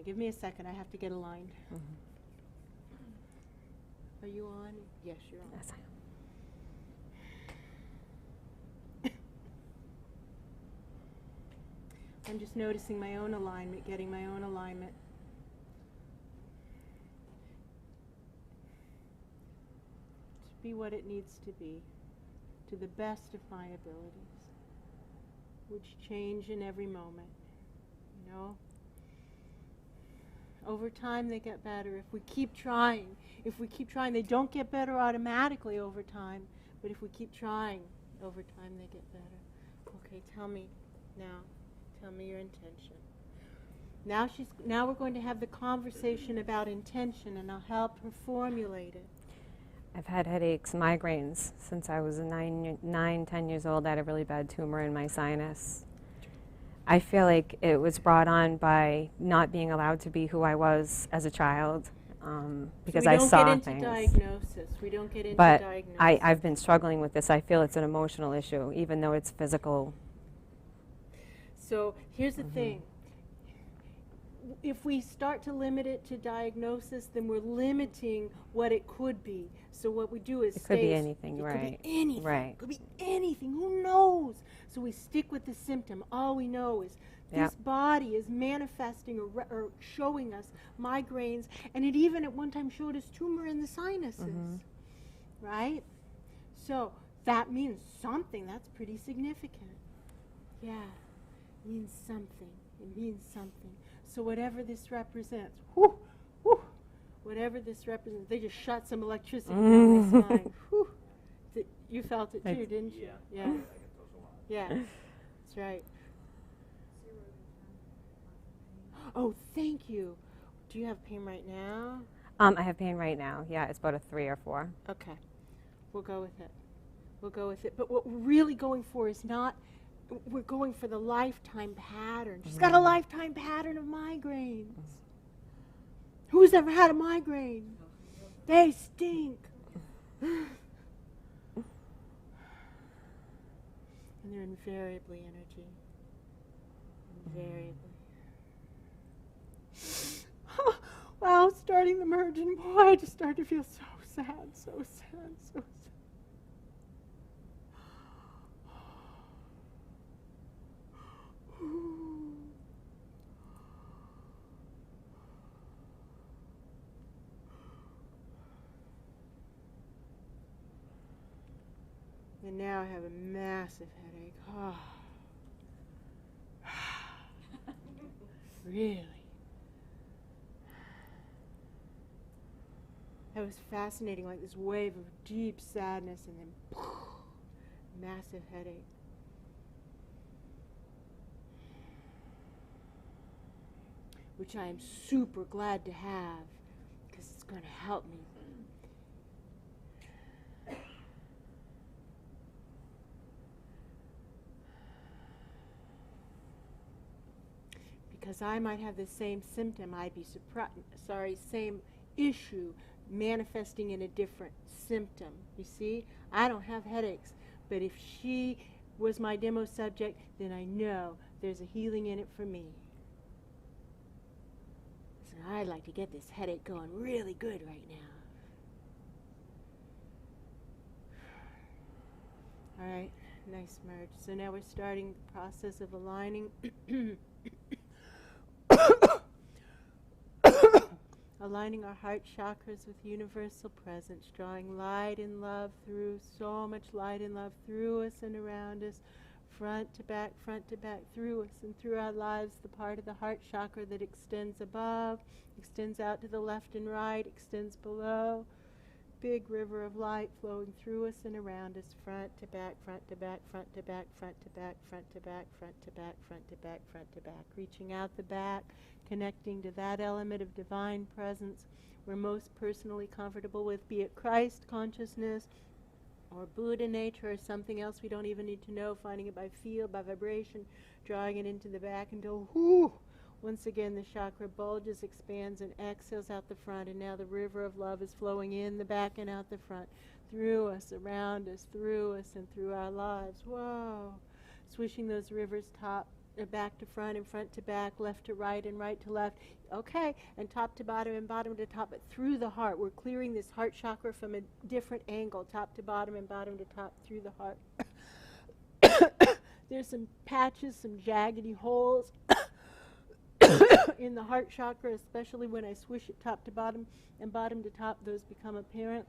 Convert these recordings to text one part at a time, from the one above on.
give me a second. I have to get aligned. Mm-hmm. Are you on? Yes, you're on. Yes, I am. I'm just noticing my own alignment, getting my own alignment. To be what it needs to be, to the best of my abilities, which change in every moment, you know? Over time they get better. If we keep trying, they don't get better automatically over time, but if we keep trying, over time they get better. Okay, tell me now. Tell me your intention. Now we're going to have the conversation about intention, and I'll help her formulate it. I've had headaches, migraines, since I was 10 years old. I had a really bad tumor in my sinus. I feel like it was brought on by not being allowed to be who I was as a child, because I saw things. We don't get into but diagnosis. I've been struggling with this. I feel it's an emotional issue, even though it's physical. So here's the thing. If we start to limit it to diagnosis, then we're limiting what it could be. So what we do is it could be anything, right? It could be anything. Right. It could be anything. Who knows? So we stick with the symptom. All we know is this body is manifesting or showing us migraines, and it even at one time showed us tumor in the sinuses, right? So that means something. That's pretty significant. Yeah, it means something. It means something. So whatever this represents, whatever this represents, they just shot some electricity down my spine. You felt it too, didn't you? Yeah. Yeah. That's right. Oh, thank you. Do you have pain right now? I have pain right now. Yeah, it's about a 3 or 4. Okay. We'll go with it. We'll go with it. But what we're really going for is not, we're going for the lifetime pattern. She's got a lifetime pattern of migraines. Who's ever had a migraine? They stink. And they're invariably energy. Invariably. Wow, starting the merge, and boy, I just started to feel so sad, so sad, so sad. And now I have a massive headache. Oh. Really? That was fascinating, like this wave of deep sadness and then massive headache. Which I am super glad to have, because it's going to help me. Because I might have the same symptom, same issue manifesting in a different symptom. You see, I don't have headaches, but if she was my demo subject, then I know there's a healing in it for me. So I'd like to get this headache going really good right now. All right, nice merge. So now we're starting the process of aligning. Aligning our heart chakras with universal presence, drawing light and love through, so much light and love through us and around us, front to back, through us and through our lives, the part of the heart chakra that extends above, extends out to the left and right, extends below. Big river of light flowing through us and around us, front to back, front to back, front to back, front to back, front to back, front to back, front to back, front to back, reaching out the back, connecting to that element of divine presence we're most personally comfortable with, be it Christ consciousness or Buddha nature or something else we don't even need to know, finding it by feel, by vibration, drawing it into the back until once again the chakra bulges, expands, and exhales out the front, and now the river of love is flowing in the back and out the front, through us, around us, through us, and through our lives. Whoa. Swishing those rivers top back to front and front to back, left to right and right to left. Okay, and top to bottom and bottom to top, but through the heart. We're clearing this heart chakra from a different angle, top to bottom and bottom to top, through the heart. There's some patches, some jaggedy holes in the heart chakra, especially when I swish it top to bottom and bottom to top. Those become apparent.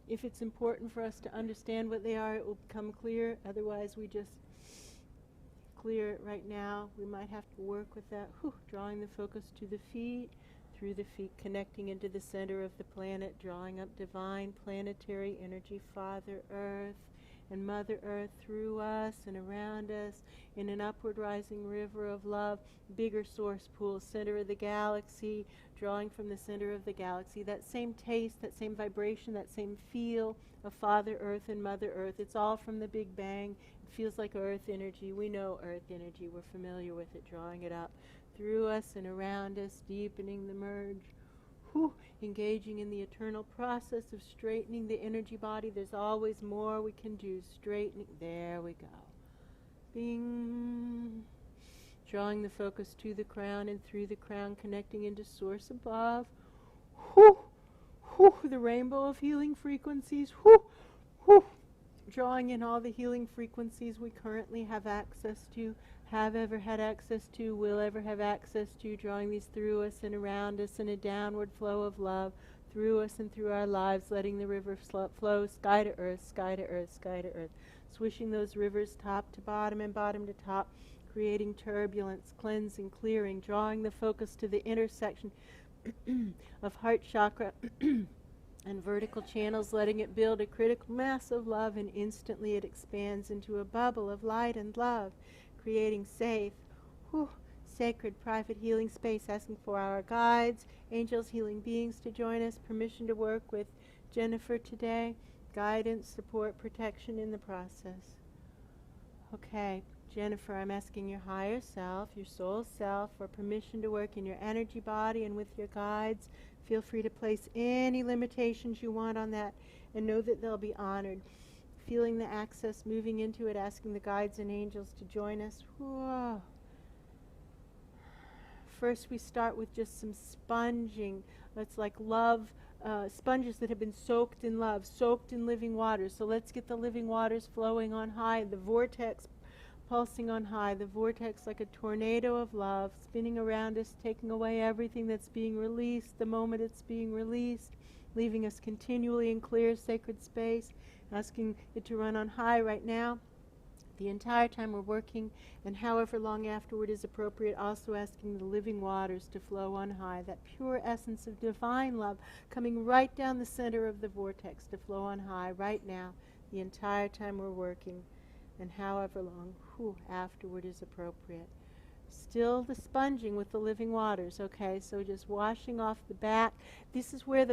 If it's important for us to understand what they are, it will become clear. Otherwise, we just clear it right now. We might have to work with that. Drawing the focus to the feet, through the feet, connecting into the center of the planet, drawing up divine planetary energy, Father Earth and Mother Earth, through us and around us, in an upward rising river of love, bigger source pool, center of the galaxy, drawing from the center of the galaxy. That same taste, that same vibration, that same feel of Father Earth and Mother Earth. It's all from the Big Bang. It feels like Earth energy. We know Earth energy. We're familiar with it, drawing it up through us and around us, deepening the merge. Engaging in the eternal process of straightening the energy body. There's always more we can do. Straightening. There we go. Bing. Drawing the focus to the crown and through the crown, connecting into source above. The rainbow of healing frequencies. Drawing in all the healing frequencies we currently have access to, have ever had access to, will ever have access to, drawing these through us and around us in a downward flow of love, through us and through our lives, letting the river flow sky to earth, sky to earth, sky to earth, swishing those rivers top to bottom and bottom to top, creating turbulence, cleansing, clearing, drawing the focus to the intersection of heart chakra and vertical channels, letting it build a critical mass of love, and instantly it expands into a bubble of light and love, creating safe, sacred, private healing space, asking for our guides, angels, healing beings to join us, permission to work with Jennifer today, guidance, support, protection in the process. Okay, Jennifer, I'm asking your higher self, your soul self, for permission to work in your energy body and with your guides. Feel free to place any limitations you want on that and know that they'll be honored. Feeling the access, moving into it, asking the guides and angels to join us. Whoa. First we start with just some sponging. That's like love, sponges that have been soaked in love, soaked in living waters. So let's get the living waters flowing on high, the vortex pulsing on high, the vortex like a tornado of love, spinning around us, taking away everything that's being released the moment it's being released, leaving us continually in clear, sacred space, asking it to run on high right now, the entire time we're working, and however long afterward is appropriate, also asking the living waters to flow on high, that pure essence of divine love coming right down the center of the vortex to flow on high right now, the entire time we're working, and however long afterward is appropriate. Still the sponging with the living waters, okay? So just washing off the back. This is where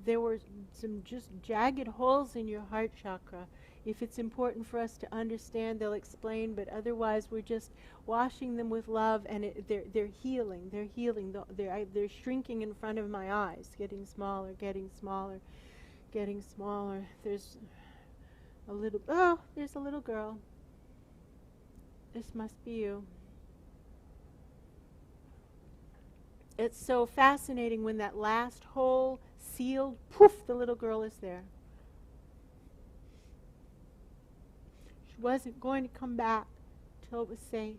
there were some just jagged holes in your heart chakra. If it's important for us to understand, they'll explain, but otherwise we're just washing them with love, and they're healing. They're healing. They're shrinking in front of my eyes, getting smaller, getting smaller, getting smaller. There's a little girl. This must be you. It's so fascinating when that last hole sealed, poof, the little girl is there. She wasn't going to come back until it was safe.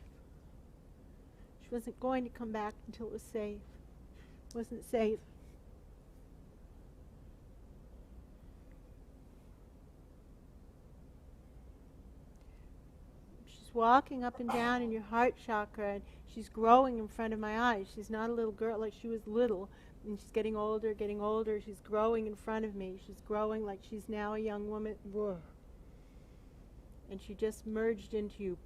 She wasn't going to come back until it was safe. It wasn't safe. Walking up and down in your heart chakra, and she's growing in front of my eyes. She's not a little girl like she was little, and she's getting older, getting older. She's growing in front of me. She's growing like she's now a young woman. Whoa. And she just merged into you.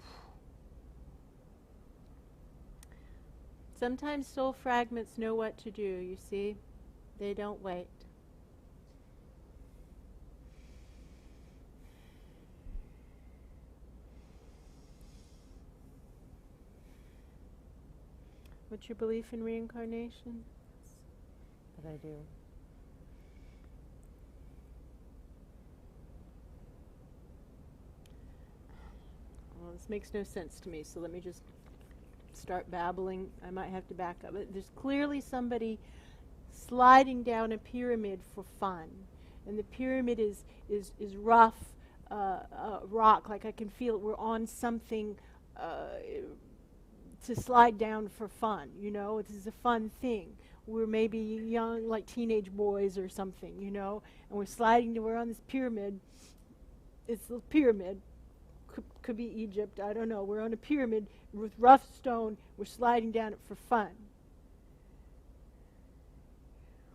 Sometimes soul fragments know what to do, you see. They don't wait. What's your belief in reincarnation? That I do. Well, this makes no sense to me, so let me just start babbling. I might have to back up. But there's clearly somebody sliding down a pyramid for fun. And the pyramid is rough rock. Like I can feel it. We're on something to slide down for fun. You know, this is a fun thing. We're maybe young, like teenage boys or something, you know, and we're sliding, we're on this pyramid. It's a pyramid. Could be Egypt, I don't know. We're on a pyramid with rough stone. We're sliding down it for fun.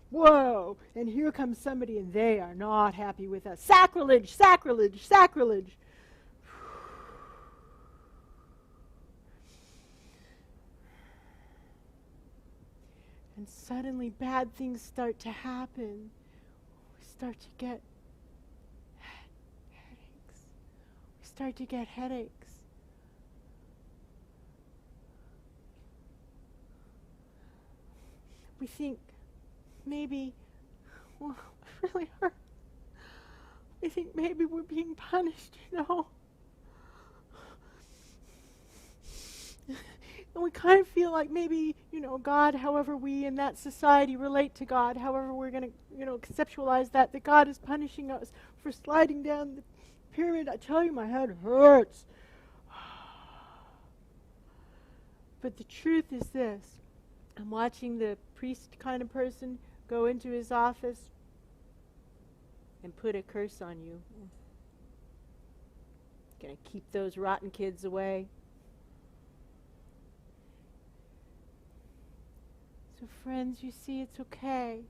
Whoa! And here comes somebody, and they are not happy with us. Sacrilege! Sacrilege! Sacrilege! And suddenly bad things start to happen. We start to get headaches. We start to get headaches. We think maybe, well, it really hurts. We think maybe we're being punished, you know. And we kind of feel like maybe, you know, God, however we in that society relate to God, however we're going to, you know, conceptualize that God is punishing us for sliding down the pyramid. I tell you, my head hurts. But the truth is this. I'm watching the priest kind of person go into his office and put a curse on you. Gonna keep those rotten kids away. So friends, you see, it's okay.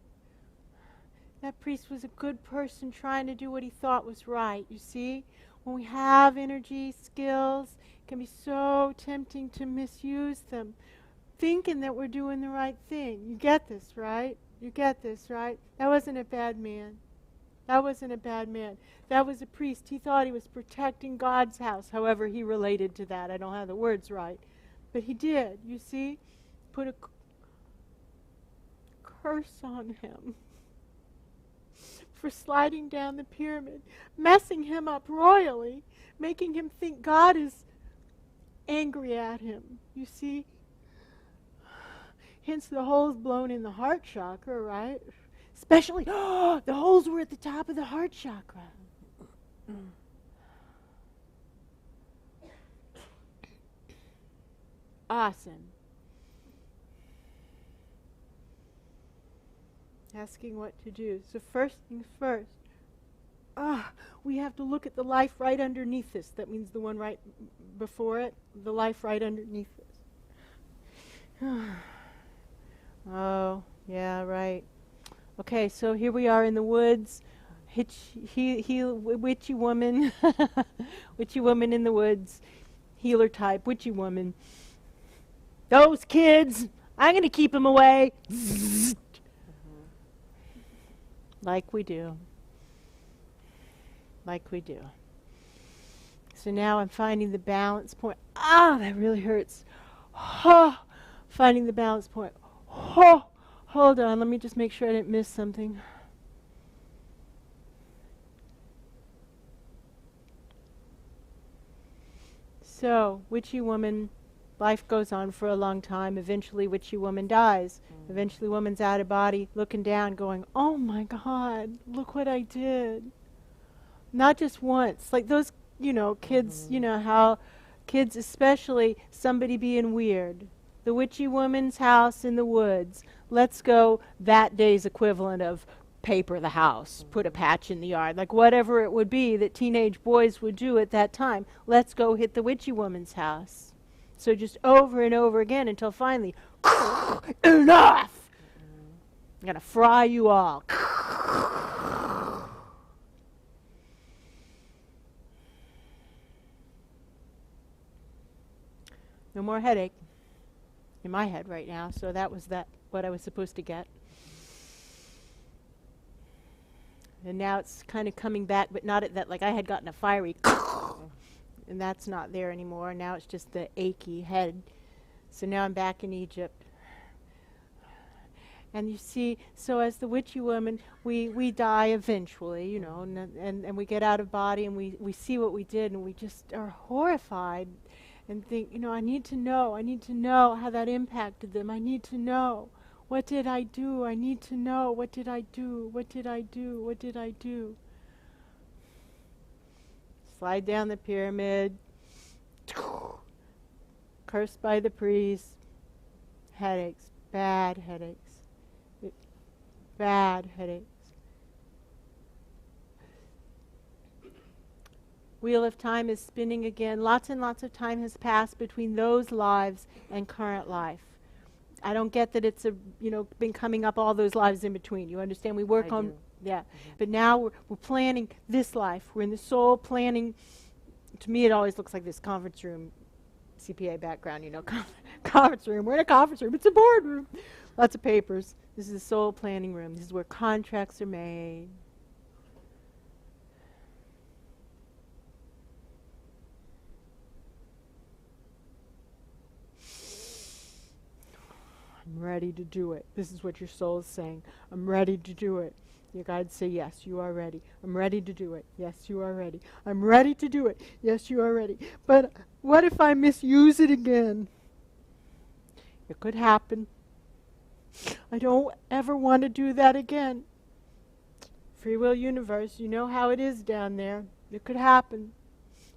That priest was a good person trying to do what he thought was right, you see? When we have energy, skills, it can be so tempting to misuse them, thinking that we're doing the right thing. You get this, right? You get this, right? That wasn't a bad man. That wasn't a bad man. That was a priest. He thought he was protecting God's house, however he related to that. I don't have the words right. But he did, you see? Put a curse on him for sliding down the pyramid, messing him up royally, making him think God is angry at him, you see? Hence the holes blown in the heart chakra, right? Especially, the holes were at the top of the heart chakra. Awesome. Asking what to do. So first things first. We have to look at the life right underneath this. That means the one right before it. The life right underneath this. Oh, yeah, right. Okay, so here we are in the woods. Witchy woman. Witchy woman in the woods. Healer type. Witchy woman. Those kids, I'm going to keep them away. Like we do. Like we do. So now I'm finding the balance point. That really hurts. Finding the balance point. Hold on, let me just make sure I didn't miss something. So, witchy woman, life goes on for a long time. Eventually, witchy woman dies. Eventually, woman's out of body, looking down, going, oh my God, look what I did. Not just once. Like those, you know, kids, you know, how kids, especially somebody being weird. The witchy woman's house in the woods. Let's go that day's equivalent of paper the house, put a patch in the yard, like whatever it would be that teenage boys would do at that time. Let's go hit the witchy woman's house. So just over and over again until finally, enough! I'm going to fry you all. No more headache in my head right now, so that was what I was supposed to get. And now it's kind of coming back, but not at that, like I had gotten a fiery, and that's not there anymore. Now it's just the achy head. So now I'm back in Egypt. And you see, so as the witchy woman, we die eventually, you know, and we get out of body, and we see what we did, and we just are horrified. and think, I need to know how that impacted them. I need to know. What did I do? I need to know. What did I do? What did I do? What did I do? Slide down the pyramid. Cursed by the priest. Headaches. Bad headaches. Bad headaches. Wheel of time is spinning again. Lots and lots of time has passed between those lives and current life. I don't get that it's been coming up all those lives in between. You understand? We work on, yeah. But now we're planning this life. We're in the soul planning. To me, it always looks like this conference room, CPA background, conference room. We're in a conference room. It's a boardroom. Lots of papers. This is the soul planning room. This is where contracts are made. I'm ready to do it. This is what your soul is saying. I'm ready to do it. Your guides say, yes, you are ready. I'm ready to do it. Yes, you are ready. I'm ready to do it. Yes, you are ready. But what if I misuse it again? It could happen. I don't ever want to do that again. Free will universe, you know how it is down there. It could happen.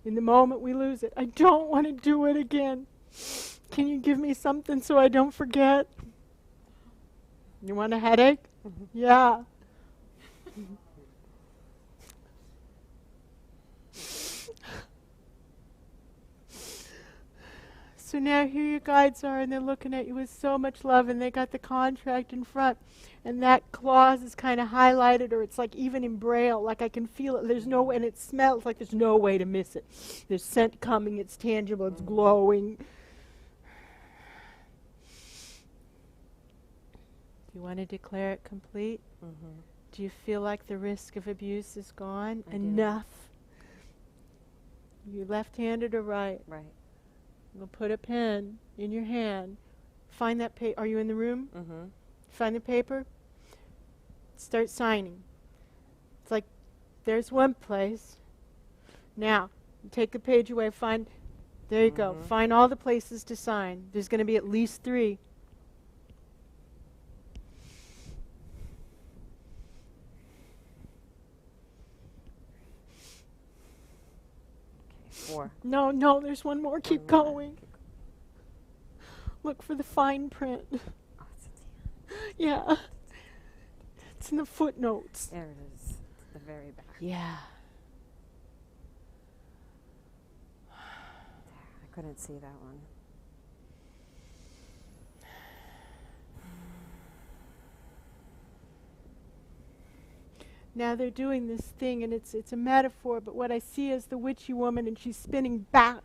In the moment we lose it. I don't want to do it again. Can you give me something so I don't forget? You want a headache? Yeah. So now here your guides are, and they're looking at you with so much love, and they got the contract in front, and that clause is kind of highlighted, or it's like even in braille, like I can feel it. There's no way, and it smells like there's no way to miss it. There's scent coming, it's tangible, it's glowing. You want to declare it complete? Mm-hmm. Do you feel like the risk of abuse is gone? Enough? You left-handed or right? Right. We'll put a pen in your hand. Find that paper. Are you in the room? Mm-hmm. Find the paper. Start signing. It's like, there's one place. Now, take the page away. Find, there you go. Find all the places to sign. There's going to be at least 3. No, there's one more. Keep going. Look for the fine print. Oh, it's at the end. Yeah. It's in the footnotes. There it is. It's the very back. Yeah. I couldn't see that one. Now they're doing this thing, and it's a metaphor, but what I see is the witchy woman, and she's spinning back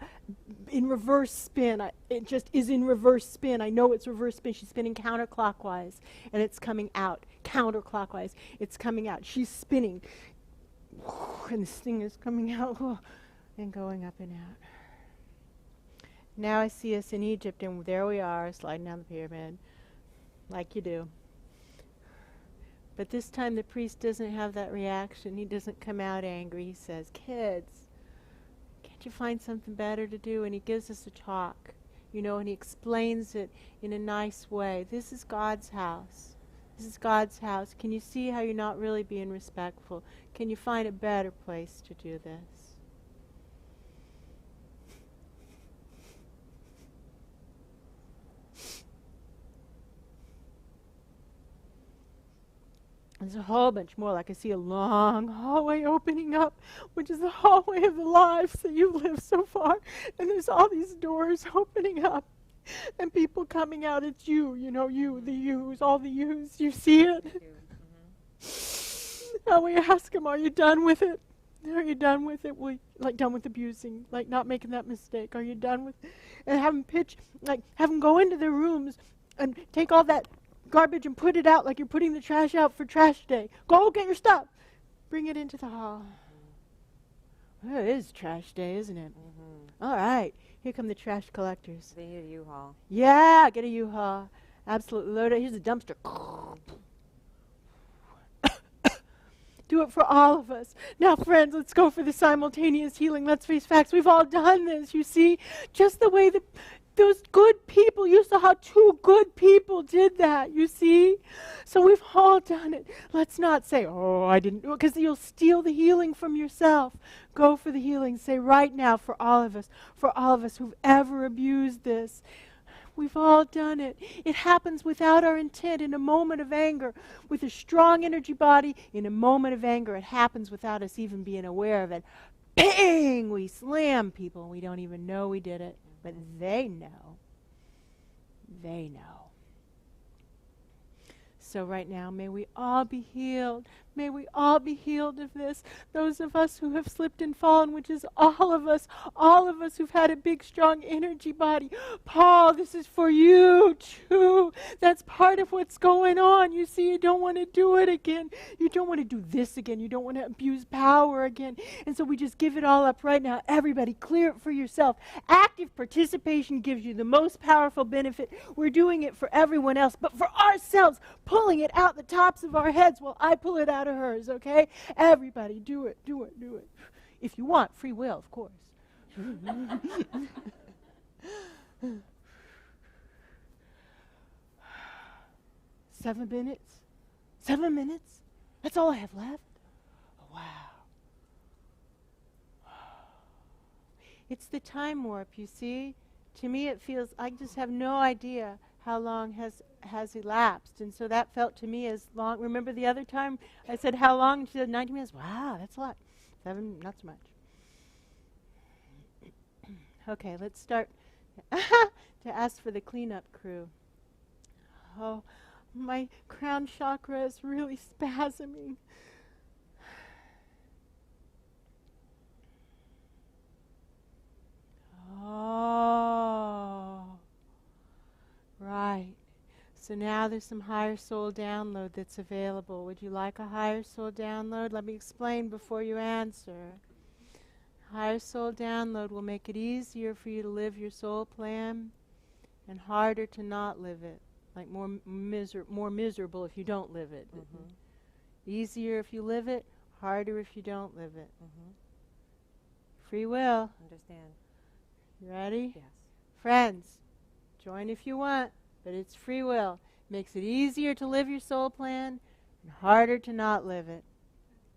in reverse spin. It just is in reverse spin. I know it's reverse spin. She's spinning counterclockwise, and it's coming out. Counterclockwise. It's coming out. She's spinning, and this thing is coming out and going up and out. Now I see us in Egypt, and there we are, sliding down the pyramid, like you do. But this time the priest doesn't have that reaction. He doesn't come out angry. He says, kids, can't you find something better to do? And he gives us a talk, and he explains it in a nice way. This is God's house. This is God's house. Can you see how you're not really being respectful? Can you find a better place to do this? There's a whole bunch more. Like I see a long hallway opening up, which is the hallway of the lives that you've lived so far. And there's all these doors opening up and people coming out. It's you, you, the yous, all the yous. You see it? And we ask them, are you done with it? Are you done with it? Like done with abusing, like not making that mistake. Are you done with it? And have them go into their rooms and take all that garbage and put it out like you're putting the trash out for trash day. Go get your stuff. Bring it into the hall. Well, it is trash day, isn't it? All right. Here come the trash collectors. They need a U-Haul. Yeah, get a U-Haul. Absolutely. Load it. Here's a dumpster. Do it for all of us. Now, friends, let's go for the simultaneous healing. Let's face facts. We've all done this, you see? Just the way that those good people, you saw how two good people did that, you see? So we've all done it. Let's not say, oh, I didn't do it, because you'll steal the healing from yourself. Go for the healing. Say right now for all of us who've ever abused this. We've all done it. It happens without our intent in a moment of anger. With a strong energy body, in a moment of anger, it happens without us even being aware of it. Bang! We slam people and we don't even know we did it. But they know. They know. So right now, may we all be healed. May we all be healed of this. Those of us who have slipped and fallen, which is all of us who've had a big, strong energy body. Paul, this is for you too. That's part of what's going on. You see, you don't want to do it again. You don't want to do this again. You don't want to abuse power again. And so we just give it all up right now. Everybody, clear it for yourself. Active participation gives you the most powerful benefit. We're doing it for everyone else, but for ourselves, pulling it out the tops of our heads while I pull it out of hers, okay? Everybody, do it, do it, do it. If you want, free will, of course. 7 minutes? 7 minutes? That's all I have left? Oh, wow. It's the time warp, you see? To me it feels, I just have no idea how long has elapsed. And so that felt to me as long. Remember the other time I said how long? She said 90 minutes. Wow, that's a lot. 7, not so much. Okay, let's start to ask for the cleanup crew. Oh, my crown chakra is really spasming. Oh, right. So now there's some higher soul download that's available. Would you like a higher soul download? Let me explain before you answer. Higher soul download will make it easier for you to live your soul plan and harder to not live it. Like more miserable if you don't live it. Mm-hmm. Easier if you live it, harder if you don't live it. Mm-hmm. Free will. Understand. You ready? Yes. Friends, join if you want, but it's free will. Makes it easier to live your soul plan and harder to not live it.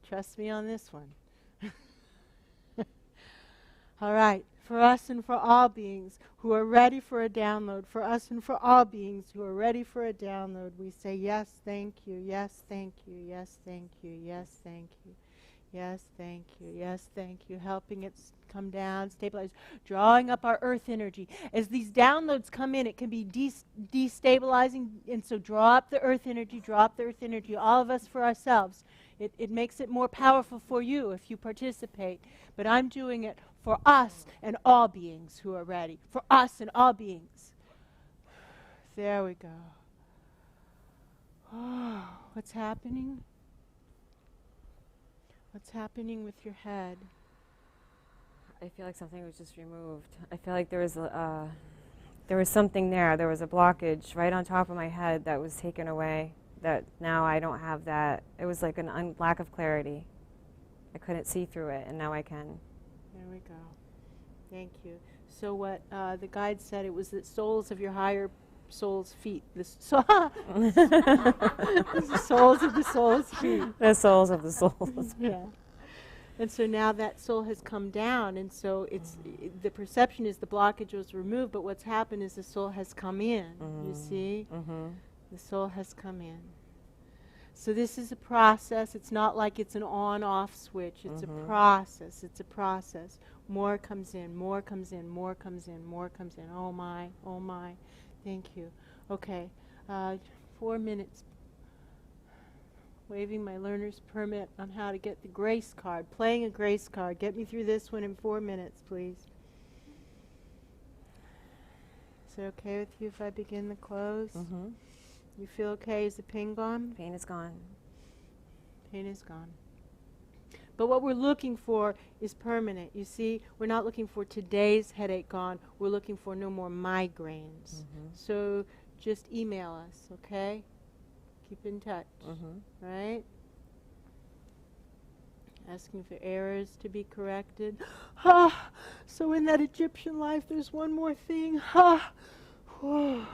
Trust me on this one. All right. For us and for all beings who are ready for a download, for us and for all beings who are ready for a download, we say yes, thank you, yes, thank you, yes, thank you, yes, thank you. Yes, thank you. Yes, thank you. Helping it come down, stabilize, drawing up our earth energy. As these downloads come in, it can be destabilizing, and so draw up the earth energy, all of us for ourselves. It makes it more powerful for you if you participate. But I'm doing it for us and all beings who are ready. For us and all beings. There we go. Oh, what's happening? What's happening with your head? I feel like something was just removed. I feel like there was something there. There was a blockage right on top of my head that was taken away. That now I don't have that. It was like a lack of clarity. I couldn't see through it, and now I can. There we go. Thank you. So what the guide said, it was the soles of your higher soul's feet. The soles of the soul's feet. The soles of the souls. Yeah. And so now that soul has come down, and so the perception is the blockage was removed, but what's happened is the soul has come in. You see? The soul has come in. So this is a process. It's not like it's an on-off switch. It's a process. It's a process. More comes in, more comes in, more comes in, more comes in. Oh my, oh my. Thank you. Okay. 4 minutes. Waving my learner's permit on how to get the grace card. Playing a grace card. Get me through this one in 4 minutes, please. Is it okay with you if I begin the close? You feel okay? Is the pain gone? Pain is gone. Pain is gone. But what we're looking for is permanent. You see, we're not looking for today's headache gone. We're looking for no more migraines. So just email us, okay? Keep in touch, right? Asking for errors to be corrected. Ah, so in that Egyptian life, there's one more thing. Ah, whoa.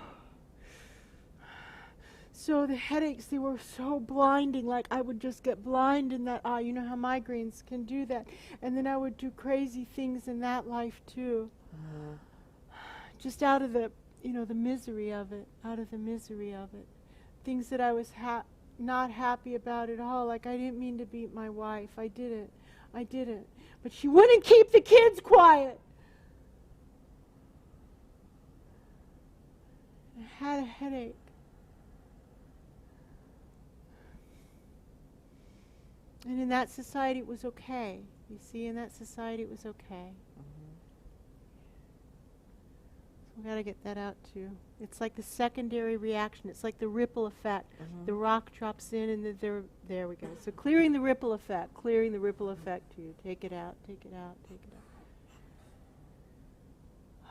So the headaches, they were so blinding, like I would just get blind in that eye. You know how migraines can do that. And then I would do crazy things in that life too. Just out of the, the misery of it, out of the misery of it. Things that I was not happy about at all. Like I didn't mean to beat my wife. I didn't. But she wouldn't keep the kids quiet. I had a headache. And in that society, it was okay. You see, in that society, it was okay. So we got to get that out too. It's like the secondary reaction. It's like the ripple effect. The rock drops in, and there we go. So clearing the ripple effect too. Take it out, take it out, take it out.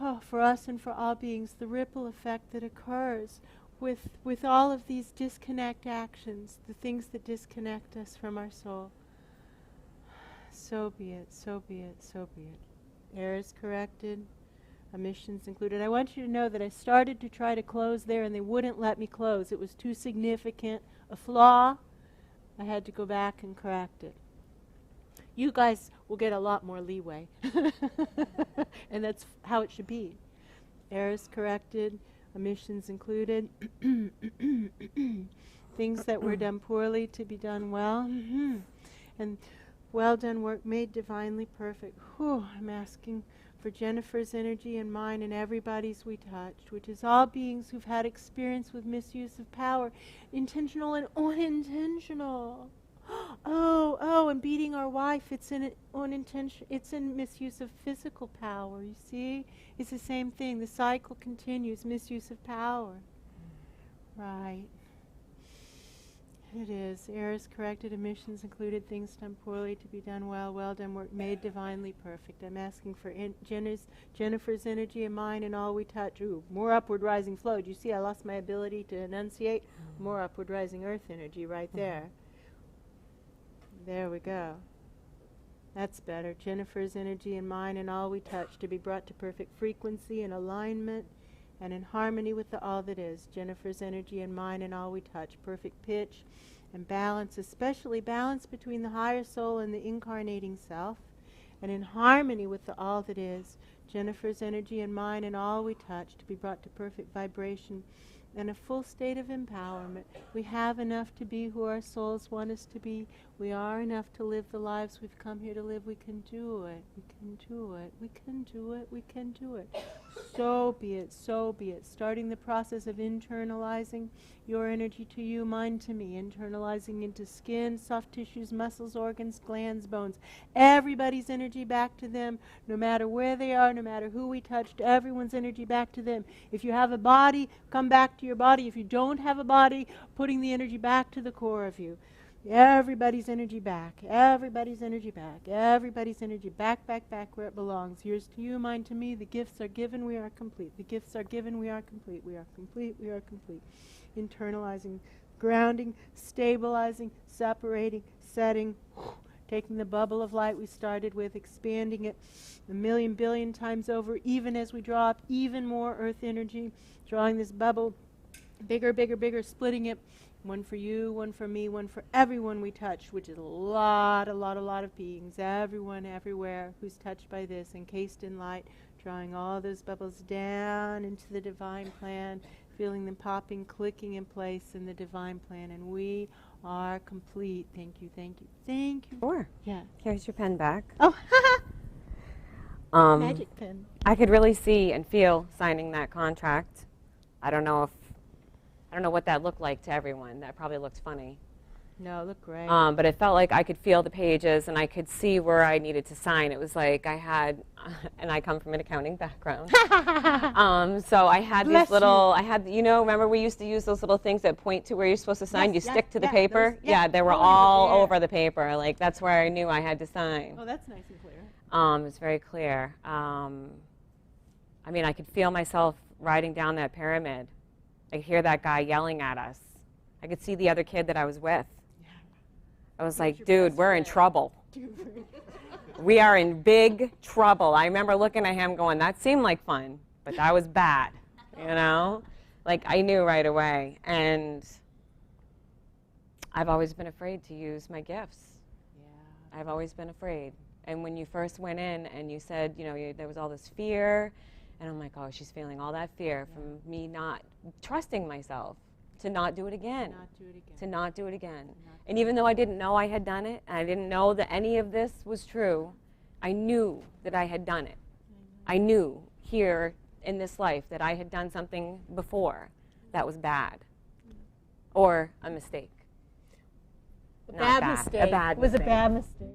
Oh, for us and for all beings, the ripple effect that occurs with all of these disconnect actions, the things that disconnect us from our soul. So be it, so be it, so be it. Errors corrected, omissions included. I want you to know that I started to try to close there and they wouldn't let me close. It was too significant a flaw. I had to go back and correct it. You guys will get a lot more leeway. And that's how it should be. Errors corrected, omissions included, things that were done poorly to be done well, and well done work made divinely perfect. Whew, I'm asking for Jennifer's energy and mine and everybody's we touched, which is all beings who've had experience with misuse of power, intentional and unintentional. Oh, and beating our wife, it's in misuse of physical power, you see? It's the same thing. The cycle continues, misuse of power. Right. It is. Errors corrected, omissions included, things done poorly to be done well, well done work made divinely perfect. I'm asking for Jennifer's energy and mine and all we touch. Ooh, more upward rising flow. Do you see I lost my ability to enunciate? More upward rising earth energy right there. There we go. That's better. Jennifer's energy and mine and all we touch to be brought to perfect frequency and alignment and in harmony with the all that is. Jennifer's energy and mine and all we touch. Perfect pitch and balance, especially balance between the higher soul and the incarnating self, and in harmony with the all that is. Jennifer's energy and mine and all we touch to be brought to perfect vibration and a full state of empowerment. We have enough to be who our souls want us to be. We are enough to live the lives we've come here to live. We can do it. We can do it. We can do it. We can do it. So be it. So be it. Starting the process of internalizing your energy to you, mine to me. Internalizing into skin, soft tissues, muscles, organs, glands, bones. Everybody's energy back to them, no matter where they are, no matter who we touched. Everyone's energy back to them. If you have a body, come back to your body. If you don't have a body, putting the energy back to the core of you. Everybody's energy back. Everybody's energy back. Everybody's energy back where it belongs. Yours to you, mine to me. The gifts are given, we are complete. The gifts are given, we are complete. We are complete, we are complete. Internalizing, grounding, stabilizing, separating, setting, taking the bubble of light we started with, expanding it a million billion times over, even as we draw up even more earth energy, drawing this bubble bigger, bigger, bigger, splitting it. One for you, one for me, one for everyone we touch, which is a lot of beings, everyone, everywhere, who's touched by this, encased in light, drawing all those bubbles down into the divine plan, feeling them popping, clicking in place in the divine plan, and we are complete. Thank you, thank you, thank you. Sure. Yeah. Here's your pen back. Oh, magic pen. I could really see and feel signing that contract. I don't know what that looked like to everyone. That probably looked funny. No, it looked great. But it felt like I could feel the pages and I could see where I needed to sign. It was like I had, and I come from an accounting background. So I had these little, remember we used to use those little things that point to where you're supposed to sign? Yes, you stick to the paper? Those, they were all over the paper. Like that's where I knew I had to sign. Oh, that's nice and clear. It was very clear. I mean, I could feel myself riding down that pyramid. I could hear that guy yelling at us. I could see the other kid that I was with. I was like, dude, we're in trouble. too free. We are in big trouble. I remember looking at him going, that seemed like fun, but that was bad, you know? Like, I knew right away. And I've always been afraid to use my gifts. Yeah. I've always been afraid. And when you first went in and you said, you know, there was all this fear, and I'm like, oh, she's feeling all that fear from me not trusting myself to not do it again. To not do it again. And even though I didn't know I had done it, and I didn't know that any of this was true, I knew that I had done it. I knew here in this life that I had done something before that was bad or a mistake. A bad mistake. A bad It was a mistake. bad mistake.